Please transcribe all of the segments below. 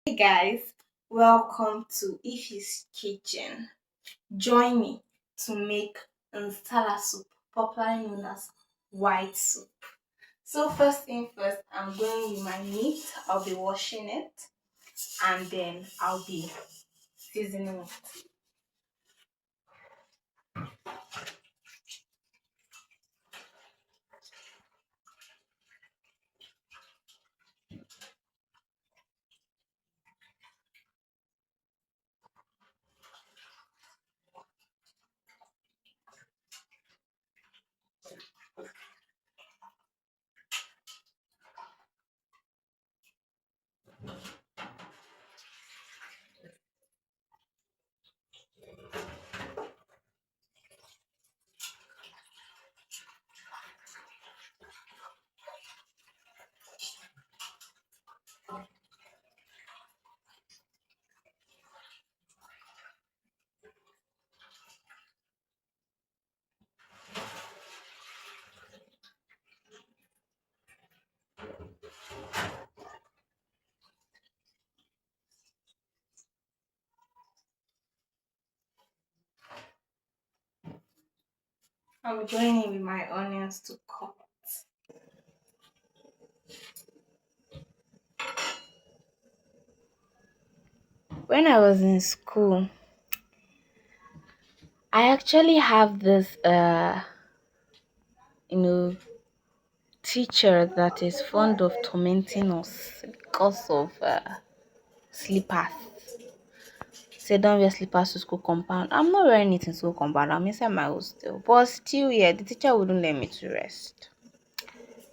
Hey guys, welcome to Ify's Kitchen. Join me to make Nsala soup, popularly known as white soup. So first thing first, I'm going with my meat. I'll be washing it and then I'll be seasoning it. I'll be going in with my onions to cook. When I was in school, I actually have this you know teacher that is fond of tormenting us because of slippers. Say don't wear slippers to school compound. I'm not wearing it in school compound. I'm inside my hostel. But still, yeah, the teacher wouldn't let me to rest.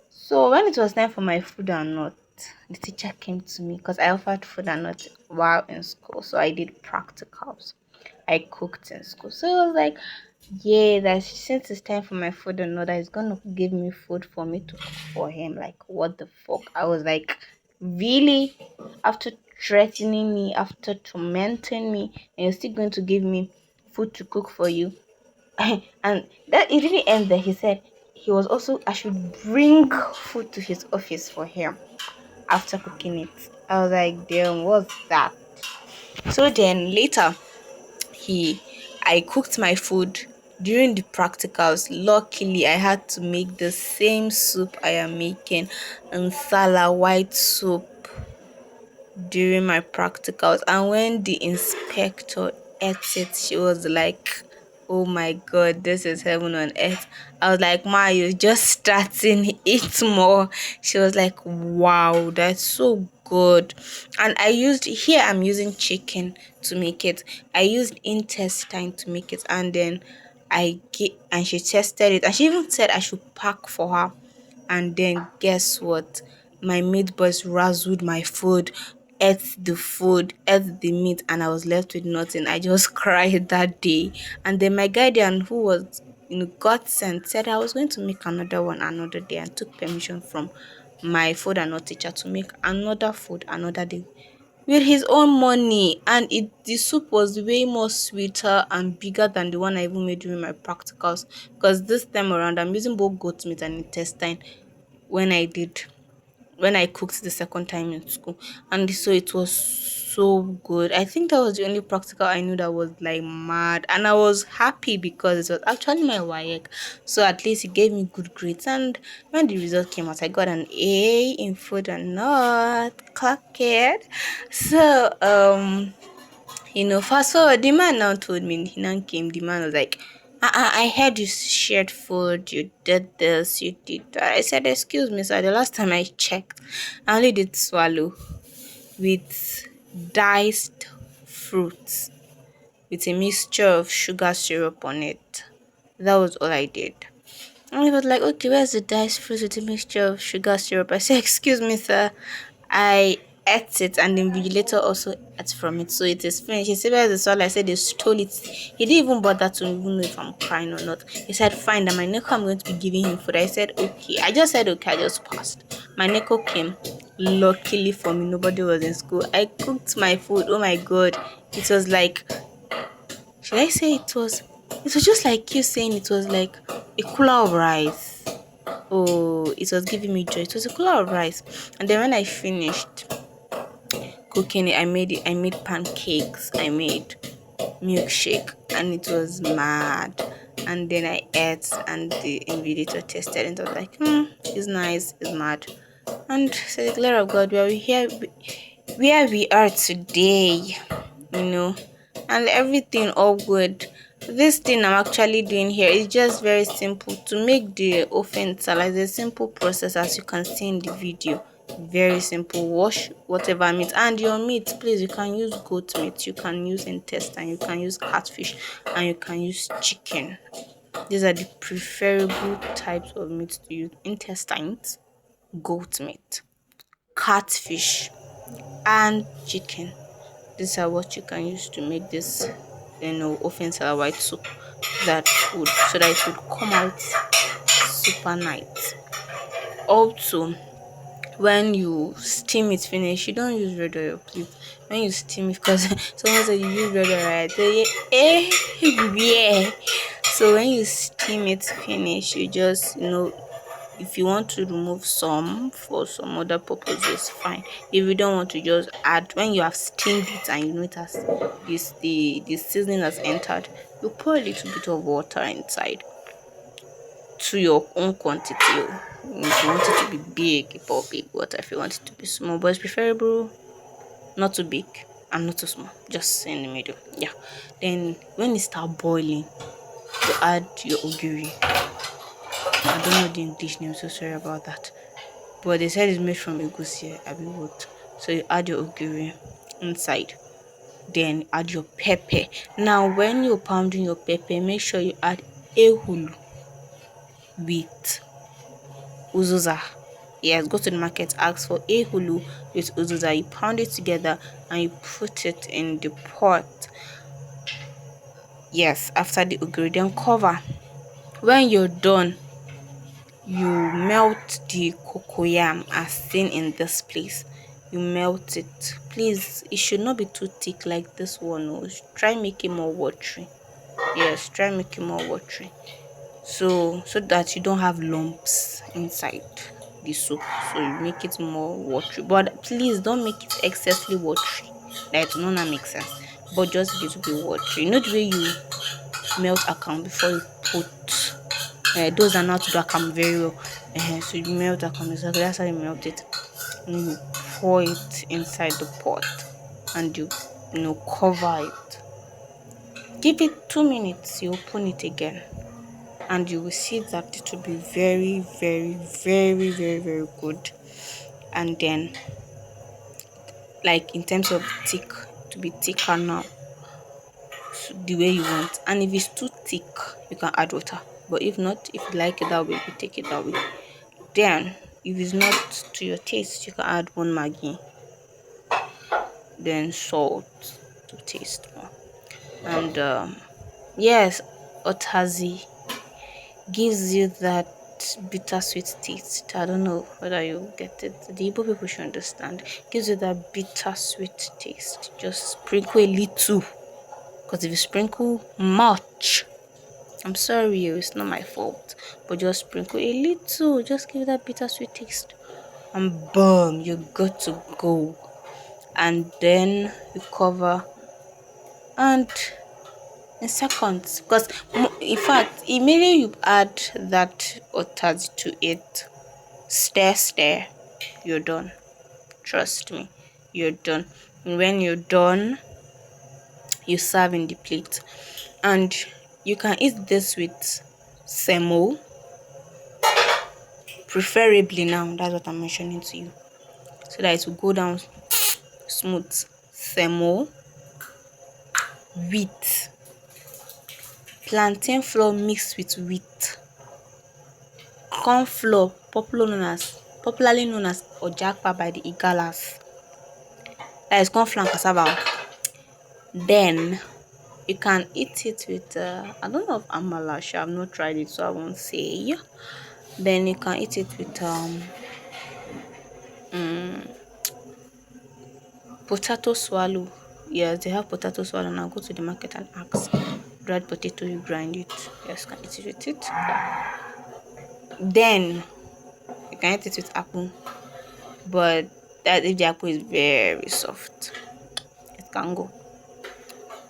So when it was time for my food and nut, the teacher came to me because I offered food and nut while in school. So I did practicals. I cooked in school. So it was like, yeah, that since it's time for my food and nut, that he's gonna give me food for me to cook for him. Like, what the fuck? I was like, really? After threatening me, after tormenting me, and you're still going to give me food to cook for you? And that it didn't end there. He said he was also I should bring food to his office for him after cooking it. I was like, damn, what's that? So then later he I cooked my food during the practicals. Luckily I had to make the same soup I am making, Nsala white soup, during my practicals. And when the inspector ate it, she was like, oh my god, this is heaven on earth. I was like, ma, you're just starting, eat more. She was like, wow, that's so good. And I'm using chicken to make it. I used intestine to make it, and then and she tested it, and she even said I should pack for her. And then guess what? My meat boys razzled my food, ate the food, ate the meat, and I was left with nothing. I just cried that day. And then my guardian, who was got sent, said I was going to make another one another day, and took permission from my food and not teacher to make another food another day with his own money. And the soup was way more sweeter and bigger than the one I even made during my practicals, because this time around I'm using both goat meat and intestine when I did when I cooked the second time in school. And so it was so good. I think that was the only practical I knew that was like mad. And I was happy because it was actually my WAEC. So at least it gave me good grades. And when the result came out, I got an A in food and not clock it. So fast forward, the man now told me, he now came, the man was like, I heard you shared food, you did this, you did that. I said, excuse me, sir, the last time I checked, I only did swallow with diced fruits with a mixture of sugar syrup on it. That was all I did. And he was like, okay, where's the diced fruit with a mixture of sugar syrup? I said, excuse me, sir. I ate it, and the invigilator also ate from it. So it is finished. He said, where's the salt? I said, they stole it. He didn't even bother to even know if I'm crying or not. He said, fine, that my neko, I'm going to be giving him food. I said, okay. I just said, okay, I just passed. My neko came. Luckily for me, nobody was in school. I cooked my food. Oh my God. It was like, should I say it was just like you saying it was like a cooler of rice. Oh, it was giving me joy. It was a cooler of rice. And then when I finished, cooking it. I made pancakes. I made milkshake, and it was mad. And then I ate, and the invigilator tasted, and I was like, it's nice, it's mad. And so the glory of God, where we here, where we are today, you know, and everything all good. This thing I'm actually doing here is just very simple to make the offense salad. It's a simple process, as you can see in the video. Very simple. Wash whatever meat, and your meat, please, you can use goat meat, you can use intestine, you can use catfish, and you can use chicken. These are the preferable types of meat to use: intestines, goat meat, catfish, and chicken. These are what you can use to make this, offense white soup, that would so that it would come out super nice. Also, when you steam it finish, you don't use red oil, please. When you steam it, because someone said you use red oil, right? So, yeah. So when you steam it finish, you just, if you want to remove some for some other purposes, fine. If you don't want to, just add. When you have steamed it and you know it has the seasoning has entered, you pour a little bit of water inside to your own quantity. If you want it to be big, you pour big water. If you want it to be small, but it's preferable not too big and not too small, just in the middle. Yeah. Then when it start boiling, you add your ogiri. I don't know the English name, so sorry about that. But they said it's made from egusi, I mean what. So you add your ogiri inside. Then add your pepper. Now when you're pounding your pepper, make sure you add ehulu with uzuza. Yes, go to the market, ask for ehulu with uzuza. You pound it together and you put it in the pot. Yes, after the ogiri, then cover. When you're done, you melt the cocoyam as seen in this place. You melt it. Please, it should not be too thick like this one. No. Try make it more watery. Yes, try make it more watery. So that you don't have lumps inside the soup. So you make it more watery. But please don't make it excessively watery. That will not make sense. But just a little bit watery. You know the way you melt account before you put those are not to do account very well. So you melt account, exactly that's how you melt it. And you pour it inside the pot and you cover it. Give it 2 minutes, you open it again, and you will see that it will be very, very, very, very, very good. And then, like in terms of thick, to be thicker now, the way you want. And if it's too thick, you can add water. But if not, if you like it that way, you take it that way. Then, if it's not to your taste, you can add one Maggi, then salt to taste more. And yes, otazi gives you that bittersweet taste. I don't know whether you get it. The Igbo people should understand. Gives you that bittersweet taste. Just sprinkle a little, because if you sprinkle much, I'm sorry, it's not my fault. But just sprinkle a little, just give it that bittersweet taste. And boom, you're good to go. And then you cover, and in seconds, because in fact, immediately you add that otazi to it, stir, you're done. Trust me, you're done. And when you're done, you serve in the plate. And you can eat this with semo, preferably now. That's what I'm mentioning to you, so that it will go down smooth. Semo with plantain flour mixed with wheat, corn flour, popularly known as ojakpa by the Igalas. That is corn flour and cassava. Then you can eat it with I don't know if amala. I've not tried it, so I won't say. Then you can eat it with potato swallow. Yes, they have potato swallow. Now go to the market and ask. Dried potato, you grind it. Yes, you can eat it with it. Then you can eat it with apple, but That if the apple is very soft, it can go.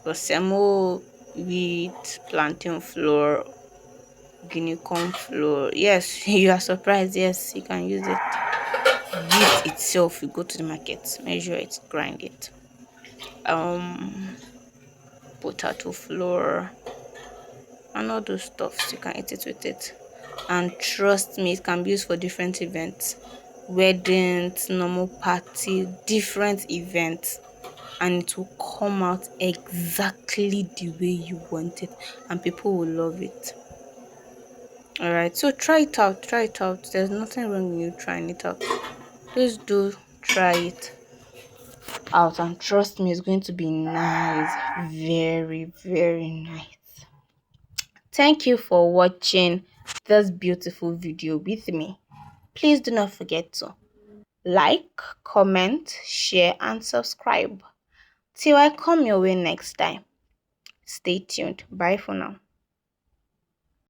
But semo with plantain flour, guinea corn flour, yes, you are surprised. Yes, you can use it. Wheat itself, you go to the market, measure it, grind it. Potato flour and all those stuffs, you can eat it with it. And trust me, it can be used for different events, weddings, normal party, different events, and it will come out exactly the way you want it, and people will love it. All right, so try it out, try it out. There's nothing wrong with you trying it out. Please do try it out, and trust me, it's going to be nice, very, very nice. Thank you for watching this beautiful video with me. Please do not forget to like, comment, share, and subscribe. Till I come your way next time, stay tuned. Bye for now.